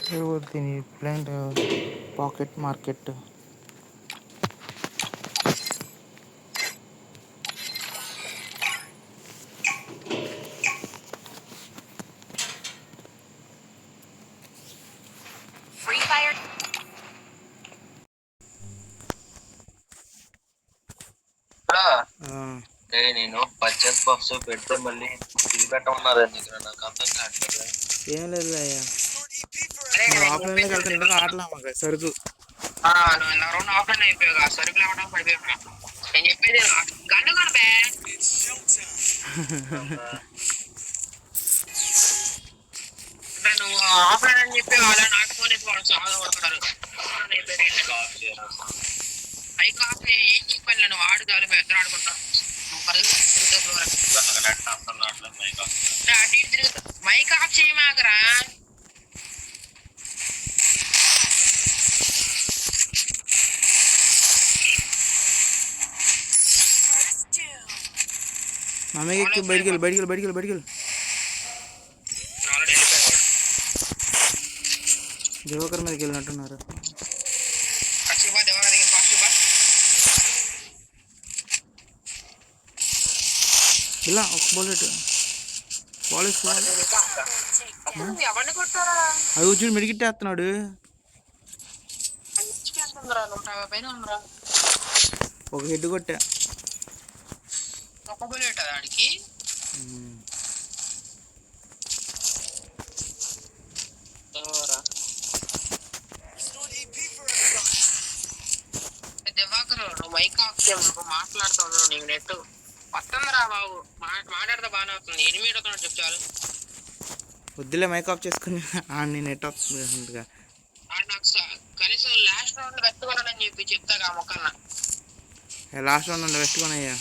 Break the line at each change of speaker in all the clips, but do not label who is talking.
తిని plant pocket market
నేను purchase box పెడితే మళ్ళీ ఇది పెట్టమన్నారు నాకు అర్థం కావట్లేదు.
ఏం లేదు అయ్యా, ఆఫ్లైన్లోకి వెళ్తుంటే ఆటలా మాకు సరుకు
నువ్వు రౌండ్ ఆఫ్లైన్ అయిపోయావు, సరుకులు ఇవ్వడం పడిపోయా. నేను చెప్పేది గన్ను కొనబే, నువ్వు ఆఫ్లైన్ అని చెప్పి వాళ్ళ నాకు ఫోన్ వేసి వాళ్ళు చాలా పడతారు. పై కాఫీ ఏం చెప్పాను, నువ్వు ఆడు చాలు ఎద్దరు ఆడుకుంటావు. Mic off చేయమాకరా.
మమ్మీకి బయటికి వెళ్ళి దివాకర్ మీదకి వెళ్ళినట్టున్నారు. ఇలా ఒక బుల్లెట్ పాలిష్ అది వచ్చి మెడికిట్టేస్తున్నాడు. ఒక హెడ్ కొట్టా.
నువ్వు మైక్ ఆఫ్ మాట్లాడుతావు, నీకు నెట్ వస్తుంది రా బాబు, మాట్లాడితే బాగానే వస్తుంది. ఎనిమిది అవుతున్నాడు చెప్పు చాలు.
వద్దులే మైక్ ఆఫ్ చేసుకుని నెట్ వస్తుంది.
నాకు కనీసం లాస్ట్ రౌండ్ పెట్టుకోవాలని చెప్పి చెప్తాగా మొక్కన్న.
Last round పెట్టుకున్నాయ్యా.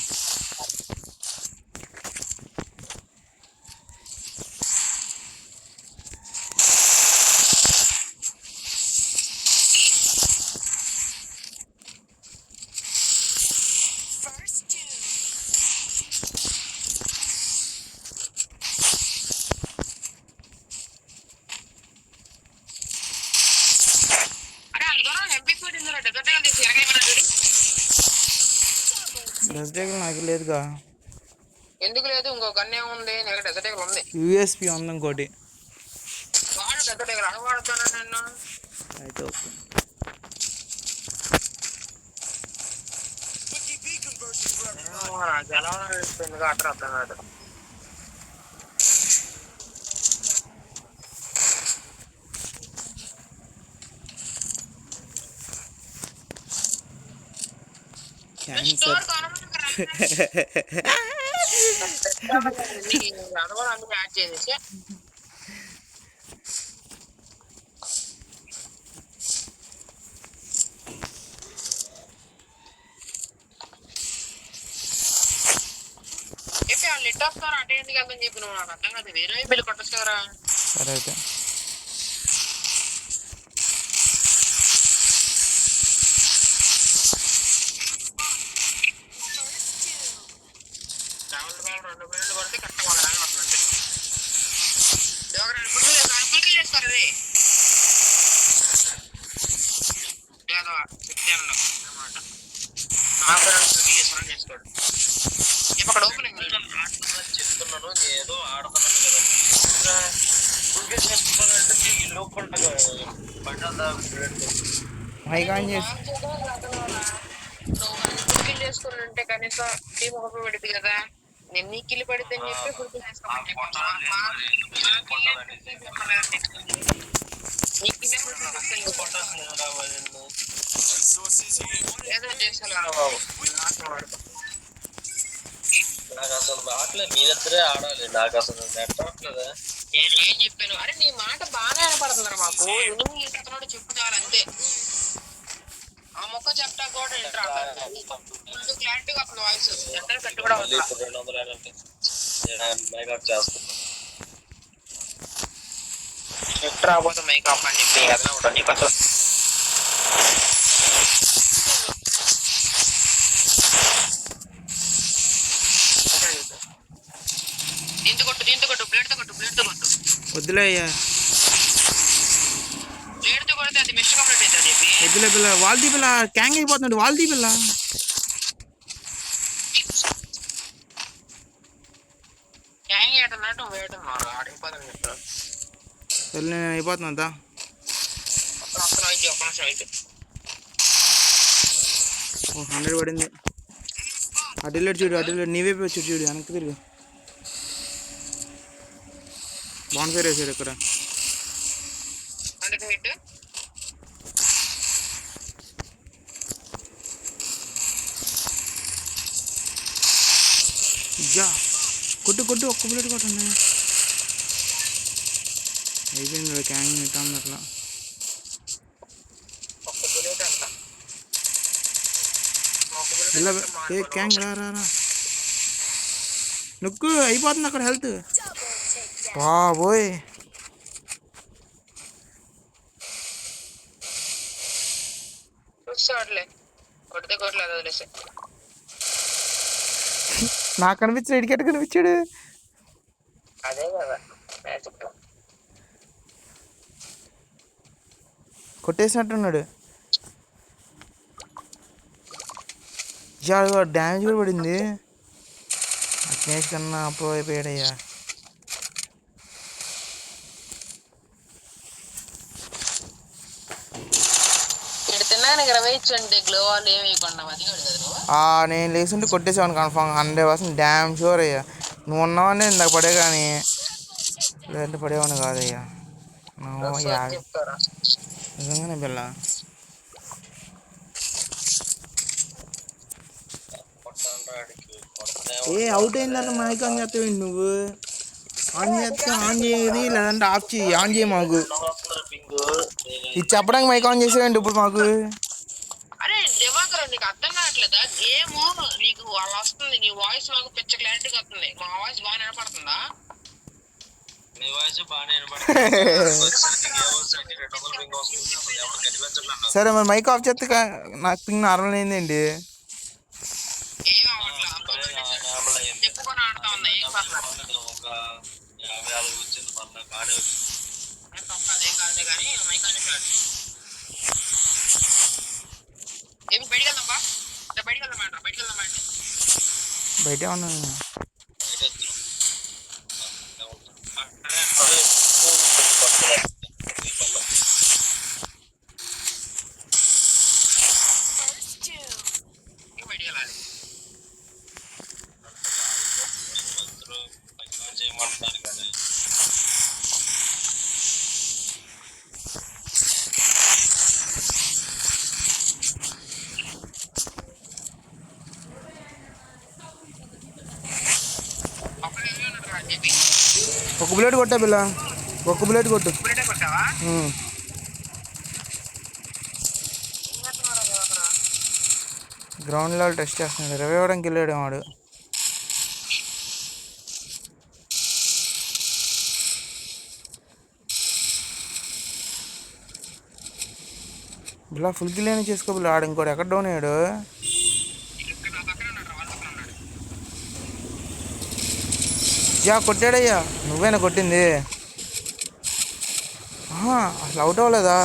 నాకు లేదుగా.
ఎందుకు లేదు? ఇంకో గన్నే ఉంది, డెజర్ట్ ఉంది,
యూఎస్పీ ఉంది ఇంకోటి.
వాడు డెజర్ట్ అడవాడుతాను నేను
అయితే ఓకే.
ఎలా ఎందుకు అట్లా అర్థం కాదు. అంటే ఎందుకు వెళ్తాను చెప్పి నువ్వు నాకు అర్థం కాదు. వేరే బిల్లు కొట్టచ్చు కదరా.
సరే అయితే
రెండు బిల్లు కొడితే కరెక్ట్ వాళ్ళ అంటే చేస్తారు. అది అన్నమాట చేసుకోడు. ఇక్కడ ఓపెనింగ్ చెప్తున్నాను, ఏదో ఆడుతున్నాను కదా. చేసుకుంటానంటే ఈ లోపల ఫుల్ఫిల్ చేసుకున్నంటే కనీసం టీమ్ ఒక పడింది కదా. నేను నీ కిల్లు పడితే అని చెప్పి ఫుల్ఫిల్ చేసుకోమని ఏదో చేసాను బాబు. నాకు అసలు రావట్లేదు, మీరిద్దరే ఆడాలి. నాకు అసలు నెట్ రావట్లేదా. నేను ఏం చెప్పాను? అరే నీ మాట బాగానే వినపడుతుందిరా మాకు. ఎనిమిది చెప్పు చాలు అంతే. ఆ మొక్క చెప్తా కూడా ఫుల్ క్లారిటీగా వస్తుంది వాయిస్. ఎంటర్ కట్టు కూడా ఉంది. 200 మేకప్ చేస్తున్నా. నెట్ రాకపోతే మేకప్ అని చెప్పి అదన ఉంటుంది నీకు అసలు.
వద్దులే అయ్యా.
అవుతుంది మిషన్ కంప్లీట్ అవుతుంది చెప్పి
వద్దులే పిల్ల వాళ్ళది పిల్ల క్యాంగ్ అయిపోతున్నాడు వాళ్ళది పిల్ల
క్యాంగ్ ఏటన్నట్టు వేటున్నారు ఆడిపోతాను చెప్తాను
సరే నేను అయిపోతున్నా అంతా
ఒక్క నిమిషం అయితే
100 పడింది అటులేడు చూడు అటులేడు నీవే వచ్చి చూడు వెనక్కి తిరిగి బాన్ఫైర్ వేసాడు ఇక్కడ యా కొట్టు కొట్టు ఒక్క బుల్లెట్ కొట్టండి అయిపోయింది క్యాంగ్ పెట్టాము అట్లా ఇలా ఏ క్యాంగ్ రా రా రా నొక్కు అయిపోతుంది అక్కడ హెల్త్ బాబోయ్ నాకు కనిపించాడు ఇడికెట్ కనిపించాడు
అదే కదా
కొట్టేసినట్టున్నాడు డ్యామేజ్ కూడా పడింది అగ్నేష్ కన్నా అప్రూవ్ అయిపోయాడయ్యా నేను లేకుంటే కొట్టేసాను కన్ఫామ్ 100% డ్యామ్ షూర్ అయ్యా నువ్వు ఉన్నావని ఇందాక పడే కానీ లేదంటే పడేవాడిని కాదయ్యా నిజంగానే పిల్ల ఏ అవుట్ అయిందన్న మైక్ ఆన్ చేస్తావేంటి నువ్వు ఆన్ చేస్తే ఆన్ చేయది లేదంటే ఆఫ్ చేయి ఆన్ చేయి మాకు ఇది చెప్పడానికి మైక్ ఆన్ చేసేయండి ఇప్పుడు మాకు
అరే దివాకర్ నీకు అర్థం కావట్లేదా గేమ్ నీకు వాళ్ళు వస్తుంది నీ వాయిస్ నాకు పిచ్చ క్లారిటీగా వస్తుంది మా వాయిస్ బాగా వినపడుతుందా నీ వాయిస్ బాగా
సరే మరి మైక్ ఆఫ్ చేస్తే నాకు పింగ్ నార్మల్ అయిందండి
ఏం అవ్వట్లేదు చెప్పుకొని ఆడుతా ఉంది ఏం పర్లేదు అదేం కాదులే కానీ మైక్ ఆన్ చేసాడు ఏమి బయటికి వెళ్దాం బా బయటికి వెళ్దాం
బయటే ఉన్నాను ఒక బుల్లెట్ కొట్టా పిల్ల ఒక బుల్లెట్ కొట్టు గ్రౌండ్ లెవెల్ టెస్ట్ చేస్తున్నాడు రివైవ్ అవ్వడానికి వెళ్ళాడు వాడు ఇలా ఫుల్ కిల్ అయినా చేసుకోబుల్ ఆడు ఇంకోటి ఎక్కడ డౌన్ అయ్యాడు యా కొట్టాడయ్యా నువ్వేనా కొట్టింది అసలు అవుట్ అవ్వలేదా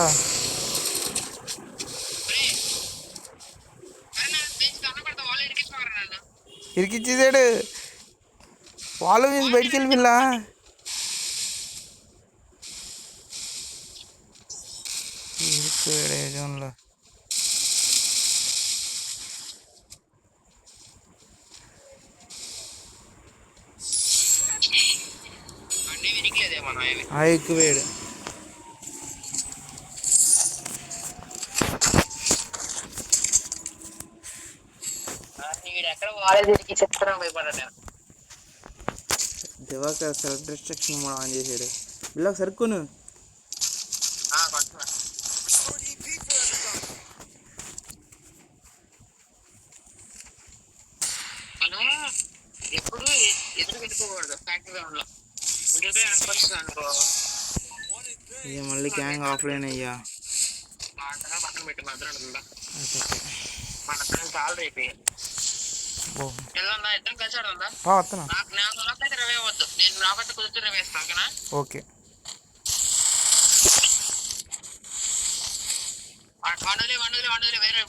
ఇరికిచ్చేసాడు వాళ్ళు నుంచి బయటికి వెళ్ళి పిల్ల జోన్లో ఎక్కువేడు దివాకర్ సెల్ఫ్ డిస్ట్రక్షన్ ఆన్ చేసాడు బిల్లా సరుకును
ఎప్పుడు ఎదురు పెట్టుకోకూడదు ఫ్యాక్టరీ గ్రౌండ్ లో
ఇక మళ్ళీ గ్యాంగ్ ఆఫ్లైన్ అయ్యా
పక్కన పెట్టి మాత్రం మన కాల్ రేపు ఇద్దరం కలిసి ఆడుందా నాకైతే రవే వద్దు నేను రాబట్టి కుదురుతూ రవేస్తా ఓకేనా
ఓకే
వేరే వేరే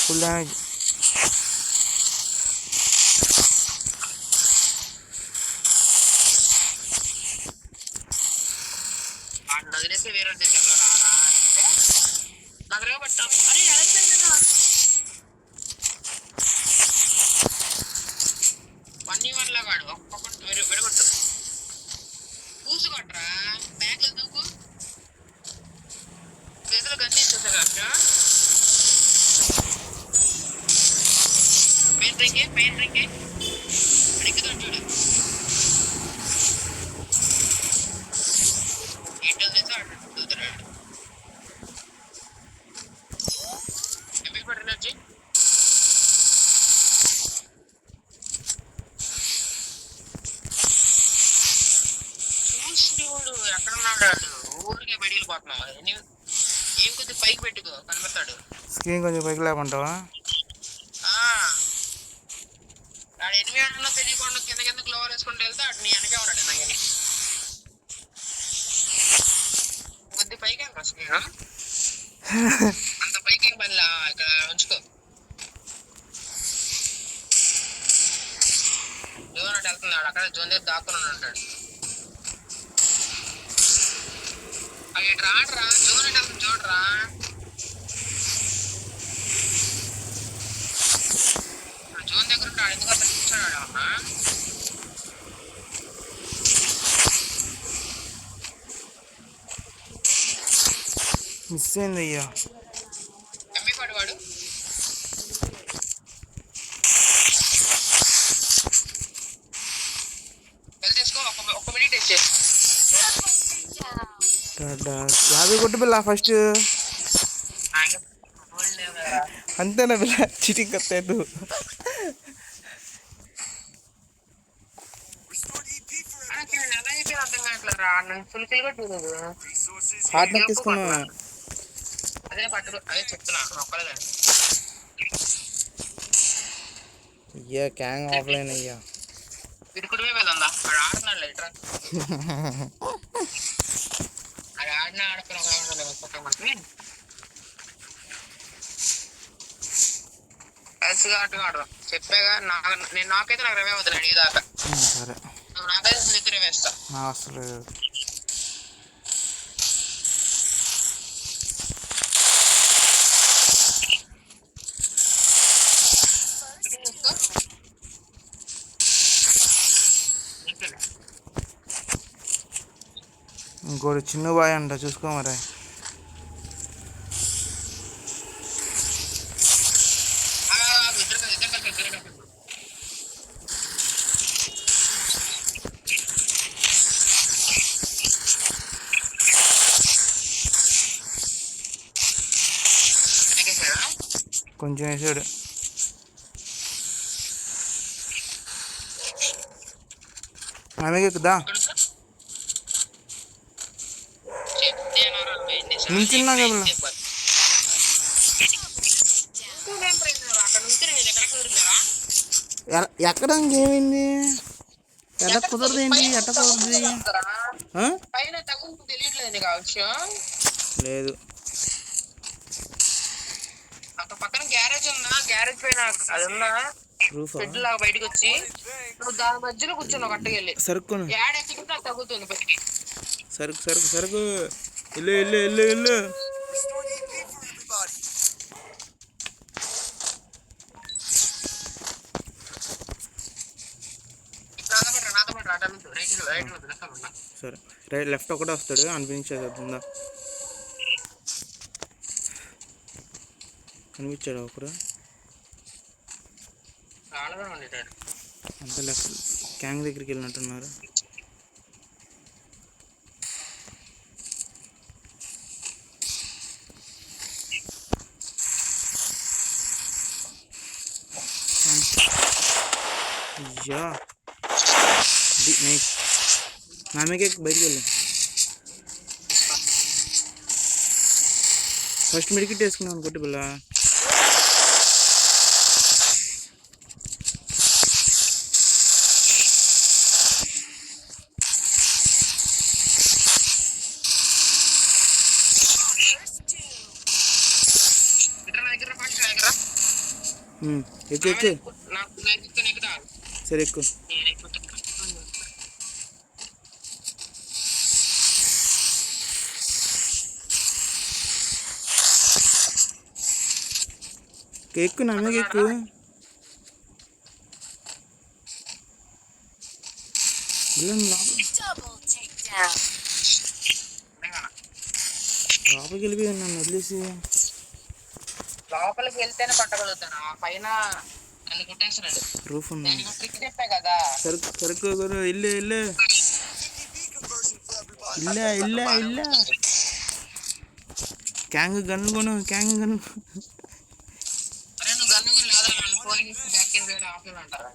ఫుల్ డ్యామేజ్.
వదిలేస్తే వేరే దగ్గరగా పట్టాం. అరే కదా 1v1 లా వాడు ఒక్కొక్కటి విడగొట్టు పూసుకొట్రా బ్యాగ్ ఎందుకు చేతులు గన్ని ఇచ్చేసా కాక పెయిన్ డ్రింక్ అడిగితో చూడు ఈటలు చేసి అడుగుతున్నాడు ఎంపీ పట్టిన వచ్చి చూడు ఎక్కడ ఉన్నాడు ఊరికే బయటికి వెళ్ళిపోతున్నావు ఏం కొద్దిగా పైకి పెట్టుకో కనిపెడతాడు
స్క్రీన్ కొంచెం పైకి లేకుంటావా
ఆడు ఎనిమిది ఆటలో తెలియకుండా కింద గ్లోవర్ వేసుకుంటూ వెళ్తే అటు నీ వెనకే ఉన్నాడు నాకు కొద్ది పైకి వెళ్తా స్క్రీన్ అంత పైకి పనిలా ఇక్కడ ఉంచుకో జోన్ అటు వెళ్తున్నాడు అక్కడ జోన్ దగ్గర దాక్కుని ఉంటాడు అవి రాడరా జోన్ అటు వెళ్తుంది చూడరా జోన్ దగ్గర ఉంటాడు ఎందుకు అక్కడ కూర్చోన్నాడు అన్నా
మిస్ అయింది అయ్యా
ఎంపీ వాడు వెళ్తేసుకో ఒక్క మినిట్ వేసే
50 కొట్టు పిల్ల ఫస్ట్ అంతేనా పిల్ల చీటింగ్ కత్తేదు
అర్థం కావట్లేదురా ఫుల్ కిల్ కొట్టలేదు
హార్ట్ నెక్ తీసుకున్నా
అదే పట్టు అదే చెప్తున్నా ఒక్కలేదండి
అయ్యా క్యాంగ్ ఆఫ్లైన్ అయ్యా
తిరుగుడుమే వెళ్ళందా ఆడు ఆడుతున్నాడు లైట్రా అది ఆడుకుని కలిసిగా ఆటగా ఆడదాం చెప్పాగా నాకైతే నాకు రవే అవుతుంది అడిగేదాకా
సరే
నువ్వు నాకైతే నీకు రవేస్తా
నా అసలు ఇంకోటి చిన్న బాయ్ అంట చూసుకో మరి కొంచెం వేసాడు ఆమెకి ఎక్కుదా నించున్నా కదా ఎక్కడ ఇంకేమైంది ఎట్ట కుదరదు ఏంటి ఎట్ట కుదరదు లేదు
అక్కడ పక్కన గ్యారేజ్ ఉందా గ్యారేజ్ పైన అది ఉందా షెడ్ లాగా బయటకు వచ్చి నువ్వు దాని మధ్యలో కూర్చున్నావు కట్టకెళ్ళి
సరుకు
యాడెక్కి నాకు తగ్గుతుంది పైకి
సరుకు ఇల్లు సరే రైట్ లెఫ్ట్ ఒకటే వస్తాడు అనిపించేస్తుందా కనిపించాడు ఒకడు అంత లెఫ్ట్ క్యాంగ్ దగ్గరికి వెళ్ళినట్టున్నారు అయ్యా నైస్ ఆమెకే బయటికి వెళ్ళాం ఫస్ట్ మెడికిట్ వేసుకున్నాను కొట్టి పిల్ల ఎక్కు ఎక్కు.
నాకు ఎక్కుతా.
సరే ఎక్కు.
నేను ఎక్కుతా.
ఎక్కు నా మీద ఎక్కు. లోపలికి వెళ్ళిపోయి నన్ను వదిలేసి.
లోపలికి వెళ్తేనే పట్టగలుగుతాను. ఆ పైన నన్ను కొట్టేస్తున్నాడు.
రూఫ్ ఉన్నా
చెప్పా కదా.
సరుకు ఇల్లే ఇల్లే ఇల్లే ఇల్లే ఇల్లే. క్యాంగ్ గన్ను కొను, క్యాంగ్ గన్ను.
అరే నువ్వు గన్ను కూడా లేదా? నన్ను ఫోన్ బ్యాక్ కెన్ వేరే ఆఫ్లైన్ అంటారా?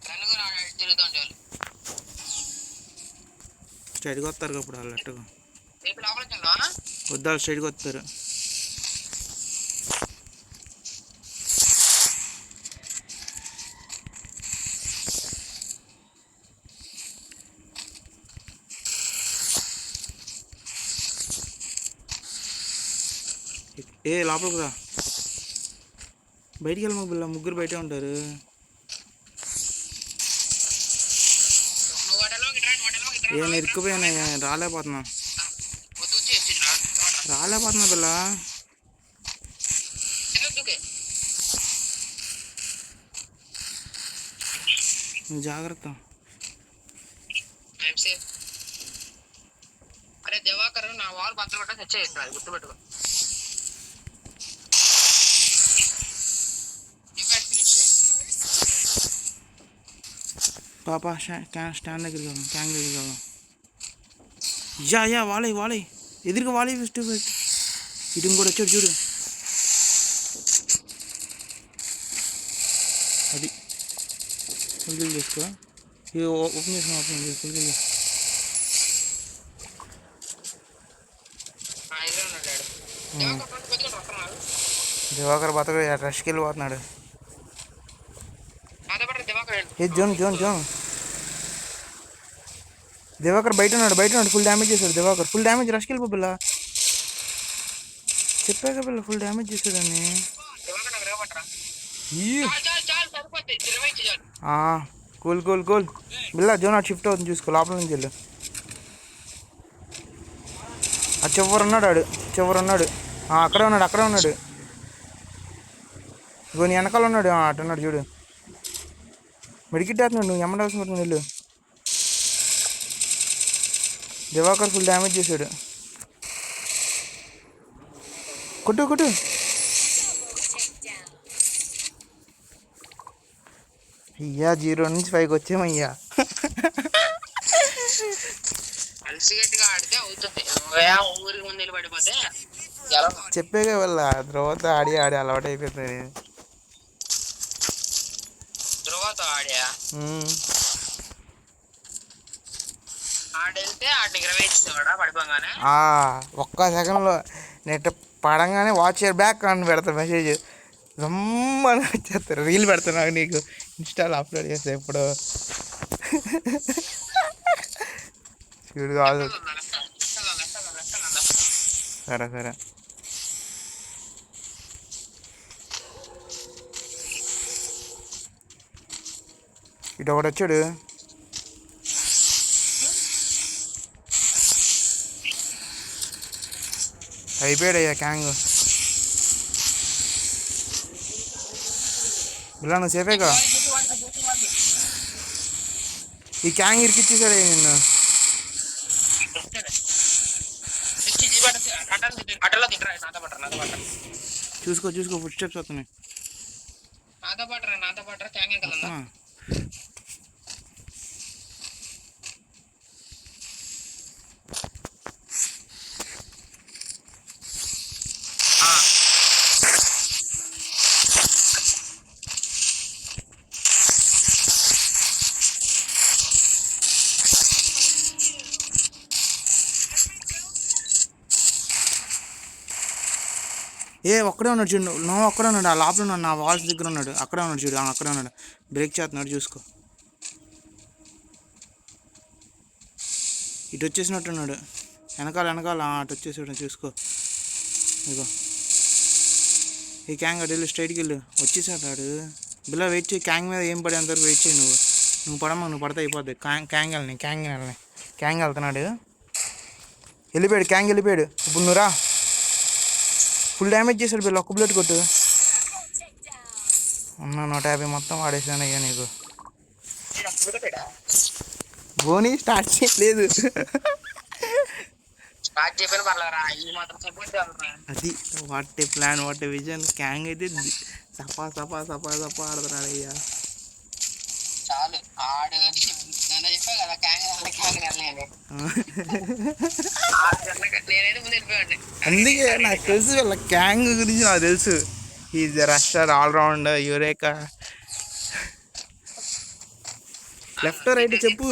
గన్ను కూడా తిరుగుతాం చాలు.
స్ట్రైట్గా వస్తారు అప్పుడు వాళ్ళు అట్టుగా.
రేపు లోపలికి వెళ్దామా?
వద్దాలు స్ట్రైట్గా వస్తారు. లోపలికి రా. బయటికి వెళ్ళి పిల్ల, ముగ్గురు బయటే ఉంటారు. నేను ఇరుక్కుపోయాను, రాలేకపోతున్నా పిల్ల. జాగ్రత్త.
అరే దివాకర్, నా వాల్ బద్దలు కొట్టా తెచ్చేస్తాడు, గుర్తుపెట్టుకో.
పాపా స్టాండ్ దగ్గరికి వెళ్దాం, క్యాంగ్ దగ్గరికి వెళ్దాం. యా వాలే ఎదురుగా వాలే. ఫస్ట్ ఇటు కూడా వచ్చాడు చూడు. అది ఫుల్ గిల్ చేసుకో. ఇది ఓపెన్ చేసుకుని ఫుల్ గిల్. దివాకర్ బతక రష్కి వెళ్ళిపోతున్నాడు. జోన్ దివాకర్ బయట ఉన్నాడు. ఫుల్ డ్యామేజ్ చేశాడు దివాకర్. Full damage. రష్కి వెళ్ళిపో పిల్ల. చెప్పాక పిల్ల ఫుల్ డ్యామేజ్ చేశాడని. కూల్ బిల్లా. జోన్ అటు షిఫ్ట్ అవుతుంది చూసుకో. లోపల నుంచి వెళ్ళు. ఆ చివరు ఉన్నాడు. అక్కడే ఉన్నాడు. ఇగో నీ వెనకాల ఉన్నాడు. అటు ఉన్నాడు చూడు. మెడికిట్ వేస్తున్నాడు. నువ్వు ఎమ్మడాల్సిన పడుతుంది వెళ్ళు. దివాకర్ ఫుల్ డ్యామేజ్ చేశాడు. కొట్టు. అయ్యా 0 నుంచి 5కి వచ్చామయ్యా. చెప్పేగా వాళ్ళ ధ్రువతో ఆడి అలవాటు అయిపోతుంది. ఒక్క సెకండ్లో నెట్ పడంగానే వాచ్ యువర్ బ్యాక్ అని పెడతా మెసేజ్. రమ్మని వచ్చేస్తారు. రీల్ పెడతా నీకు ఇన్స్టాలో అప్లోడ్ చేస్తా ఎప్పుడు. చూడు కాదు. సరే ఇటు ఒకటి వచ్చాడు. అయిపోయాడయ్యా క్యాంగ్. ఇలా నువ్వు సేఫేగా. ఈ క్యాంగ్ ఇరికిచ్చేసాడయ్యా నిన్ను. చూసుకో ఫుట్ స్టెప్స్ వస్తున్నాయి. ఒక్కడే ఉన్నాడు చూడు. నువ్వు ఒక్కడే ఉన్నాడు. ఆ లోపల ఉన్నాడు. నా వాల్స్ దగ్గర ఉన్నాడు. అక్కడే ఉన్నాడు చూడు. అక్కడే ఉన్నాడు. బ్రేక్ చేస్తున్నాడు చూసుకో. ఇటు వచ్చేసినట్టున్నాడు. వెనకాల అటు వచ్చేసాడు చూసుకో. ఇగో ఈ క్యాంగ్ అటు వెళ్ళు, స్ట్రైట్కి వెళ్ళు. వచ్చేసాడు వాడు. బిల్లా వెయిట్ చేయి, క్యాంగ్ మీద ఏం పడేంతవరకు వెయిట్ చేయి. నువ్వు పడమ్మా, నువ్వు పడితే అయిపోద్ది. క్యాంగ్ వెళ్ళని క్యాంగ్ వెళ్తున్నాడు. వెళ్ళిపోయాడు, క్యాంగ్ వెళ్ళిపోయాడు. ఇప్పుడు నువ్వు రా. ఫుల్ డ్యామేజ్ చేశాడు బిల్లా, ఒక్క బుల్లెట్ కొట్టు. ఉన్నా 150 మొత్తం వాడేసాను అయ్యా నీకు. బోనీ స్టార్ట్ చేయలేదు. అది what a plan, what a vision. Kang అయితే సపా ఆడుతున్నాడు అయ్యా.
చాలు ఆడు చెప్పా కదా
అందుకే నాకు తెలుసు వీళ్ళ క్యాంగ్ గురించి నాకు తెలుసు. Is rusher, all round, eureka. Left right చెప్పు.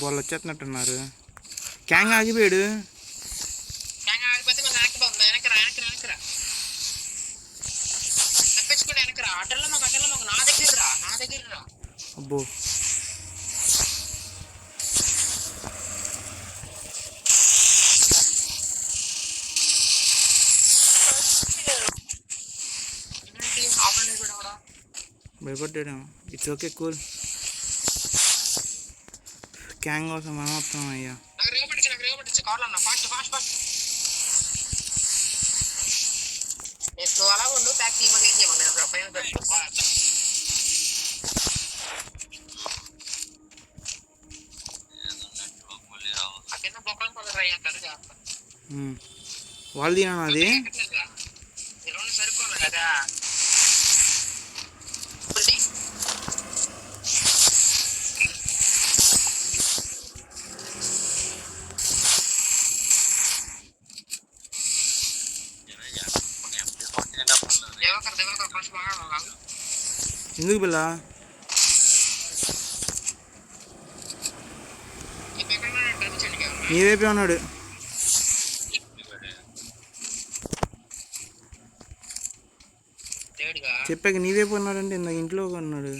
వాళ్ళు వచ్చేస్తున్నట్టున్నారు. క్యాంగ్ ఆగిపోయాడు. అబ్బో భయపడ్డాడు. It's okay, cool. క్యాంగ్ కోసం మనం వస్తాం అయ్యా.
నువ్వు అలా ఉండు, ప్యాక్ ఏం చేయమని
వాళ్ళు తినా అది
సరిపోలే కదా.
ఎందుకు పిల్ల నీ వైపే ఉన్నాడు. చెప్పాక నీ వైపు ఉన్నాడంటే ఇంట్లో ఉన్నాడు.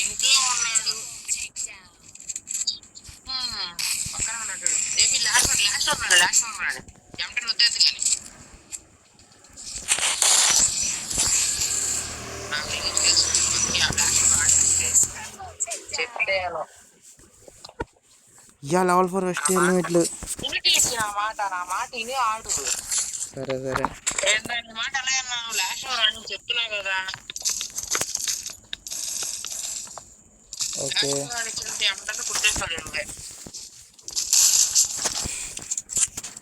ఇంట్లో ఉన్నాడు, పక్కన ఉన్నాడు. లాస్ట్ ఉన్నాడు. ఎంటనే వద్దేది కానీ
యా లెవెల్ 4 ఫస్ట్ హెల్మెట్లు.
నా మాట ఇని ఆడు.
సరే
మాట అలా అన్నాను. లాస్ట్ నువ్వు చెప్తున్నా కదా.
ఓకే
ఏమంటే కుట్టేస్తాడు.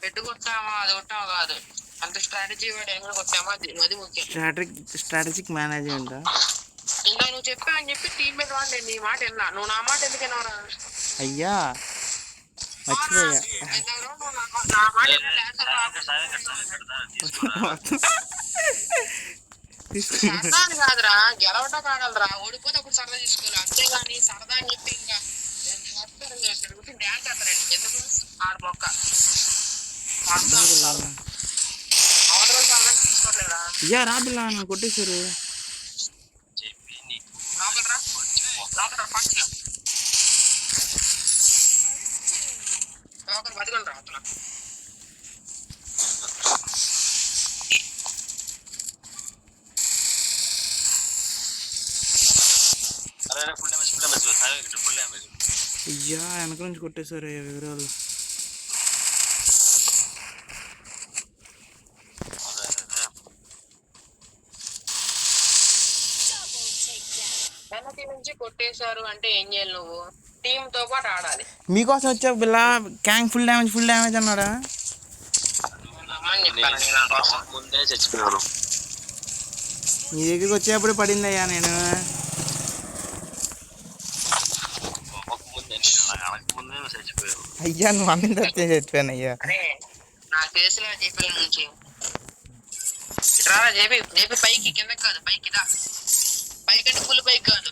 పెట్టు కొట్టామా అది కొట్టామా కాదు, అంత స్ట్రాటజీ వాడు ఏమైనా కొట్టామా అది ముఖ్యం.
Strategic management.
ఇంకా నువ్వు చెప్పా అని చెప్పి టీమ్ మీద వాడు నీ మాట విన్నా. నువ్వు నా మాట ఎందుకు విన్నావురా?
అయ్యా మర్చిపోయా.
సరదా కాదురా, గెలవటం కాగలరా. ఓడిపోతే అప్పుడు సరదా తీసుకోవాలి, అంతేగాని సరదా అని చెప్పి ఇంకా డ్యాన్స్ చేస్తారండి. ఎందుకు ఆడ మొక్క సరదా తీసుకోవట్లేదా?
అయ్యా రాబిల్లా నన్ను కొట్టేశారు.
లోపలరా ఫస్ట్ ఒకరు బతికండి రా అతను.
అయ్యా వెనక నుంచి కొట్టేశారు వివరాలు.
వెనక నుంచి కొట్టేశారు అంటే ఏం చేయాలి? నువ్వు టీమ్ తో పాటు ఆడాలి.
మీకోసం వచ్చా బిల్లా. క్యాంగ్ ఫుల్ డ్యామేజ్ అన్నాడా?
ముందే చచ్చిపోయాను.
నీ దగ్గరికి వచ్చేప్పుడు పడింది అయ్యా. నేను అయ్యా నువ్వు అన్న తప్పే చచ్చిపోయాను అయ్యా.
నా కేసులో జేపీ నుంచి ఇట్రా. జేపీ పైకి కిందకి కాదు, పైకి దా. పైకి అంటే ఫుల్ పైకి కాదు,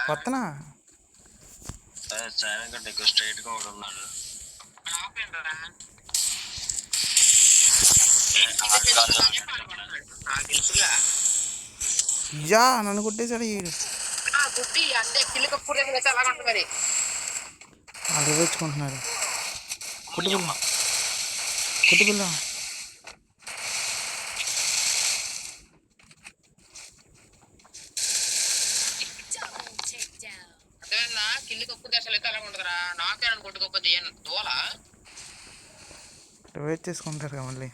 కొత్తనా
స్ట్రైట్ గా ఒకడు ఉన్నాడు.
యా నన్ను కొట్టేశాడు వీడు.
కుట్టి అంటే కిల్లు కప్పు అయితే అలాగ ఉంటుంది మరి.
అది వేసుకుంటున్నాడు. కొట్టు పిల్ల, కొట్టు పిల్ల.
అర్థమైందా? కిల్లు కప్పు దశలు అయితే అలాగ ఉంటుందిరా. నాకే కొట్టుకోకపోతే ఏం దోలా
వెయిట్ చేసుకుంటారు కదా మళ్ళీ.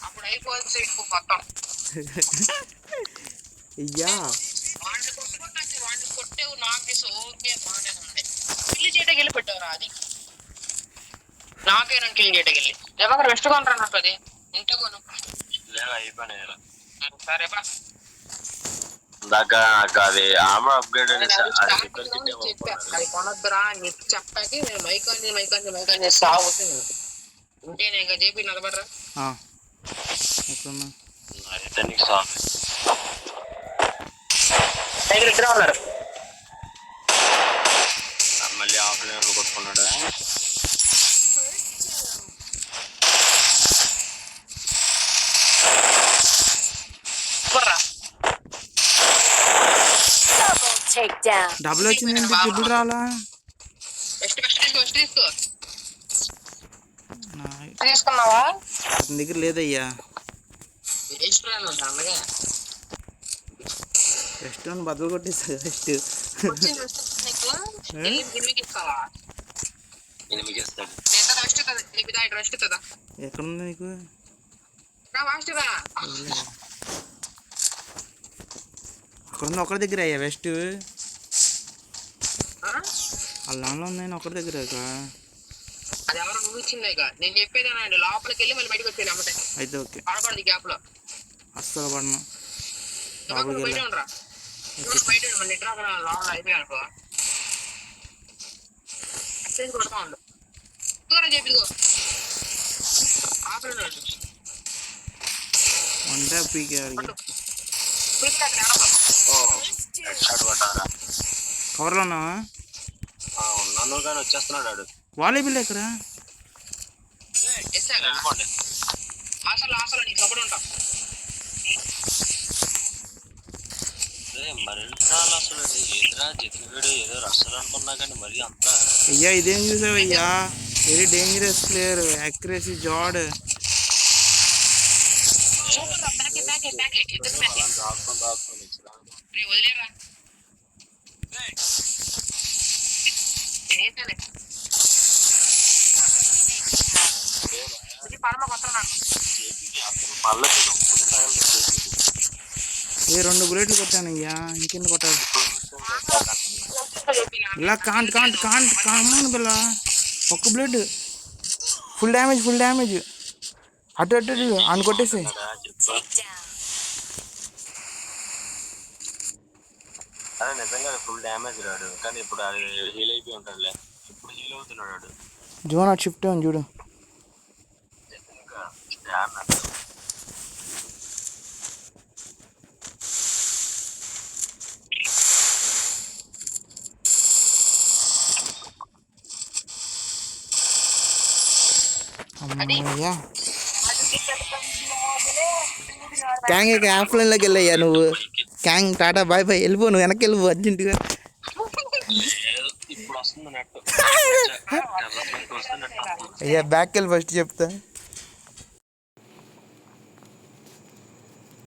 అప్పుడు అయిపోతుంది మొత్తం.
అయ్యా
వాడిని కొట్టుకుంటే వాడిని కొట్టేవు నాకు తీసి ఓకే బాగానే ఉంది. కిల్లి చేయటకి వెళ్ళి పెట్టావురా అది. నాకే నన్ను కిల్లి చేయటకి వెళ్ళి ఎవరు వెస్ట్ కొనరా నాకు అది ఇంట కొను అయిపోయినా సరే బా.
అది ఆమె అప్గ్రేడ్
అది కొనొద్దురా అని చెప్పి చెప్పాకి నేను మైకాన్ని సాగుతుంది. ఉంటే నేను ఇంకా చెప్పి నిలబడరా.
ఎక్కడున్నా
దగ్గర ఇద్దరే ఉన్నారు.
మళ్ళీ ఆఫ్లైన్ కొట్టుకున్నాడు.
డబ్బులు వచ్చింది ట్రిపుల్ రాలా.
తీసుకున్నావా?
అతని దగ్గర లేదయ్యా. రెస్టారెంట్ బదులు కొట్టేస్తా ఫస్ట్. ఎక్కడుంది నీకు? అక్కడ ఉంది ఒకరి దగ్గర అయ్యా వెస్ట్. అల్లంలో ఉంది ఒకరి దగ్గర.
అది ఎవరో నువ్వు ఇచ్చిందే నేను చెప్పేదానండి. లోపలికి వెళ్ళి మళ్ళీ బయటకు వచ్చేది అమ్మటే.
అయితే ఓకే
పడకూడదు గ్యాప్ లో.
అస్సలు పడను.
బయట ఉండరా బయట మళ్ళీ ఇట్లా లోపల అయిపోయి అనుకో కొడతా ఉండు. దూరం చెప్పిదిగో
వంట పీకే కవర్లో ఉన్నావా?
ఉన్నాను కానీ వచ్చేస్తున్నాడు.
వాలే బిల్ ఎక్కడ?
అసలు నీకు ఒకటి ఉంటాం.
ఏదో రస్తారు అనుకున్నా కానీ మరి అంతా
అయ్యా ఇదేం చూసావు అయ్యా? వెరీ డేంజరస్ ప్లేయర్, యాక్యురసీ జాడ్.
వదిలేరా
ఏ 2 బుల్లెట్లు కొట్టాను అయ్యా, ఇంకెందుకు కొట్టాలి? ఇలా కాంట్ కామన్ పిల్ల. ఒక్క బుల్లెట్ ఫుల్ డ్యామేజ్. అటు అని కొట్టేసి.
అదే నిజంగా ఫుల్ డ్యామేజ్ రాడు కానీ ఇప్పుడు హీల్ అయిపోయి ఉంటాడులే. ఇప్పుడు హీల్ అవుతున్నాడు.
జోన్ అటు షిఫ్ట్ అని చూడు. అమ్మయ్యా క్యాంగ్ ఆఫ్లైన్లోకి వెళ్ళయ్యా నువ్వు. క్యాంగ్ టాటా బాయ్ వెళ్ళిపో. నువ్వు వెనక్కి వెళ్ళిపో అర్జెంటుగా. అయ్యా బ్యాక్ వెళ్ళి ఫస్ట్ చెప్తా.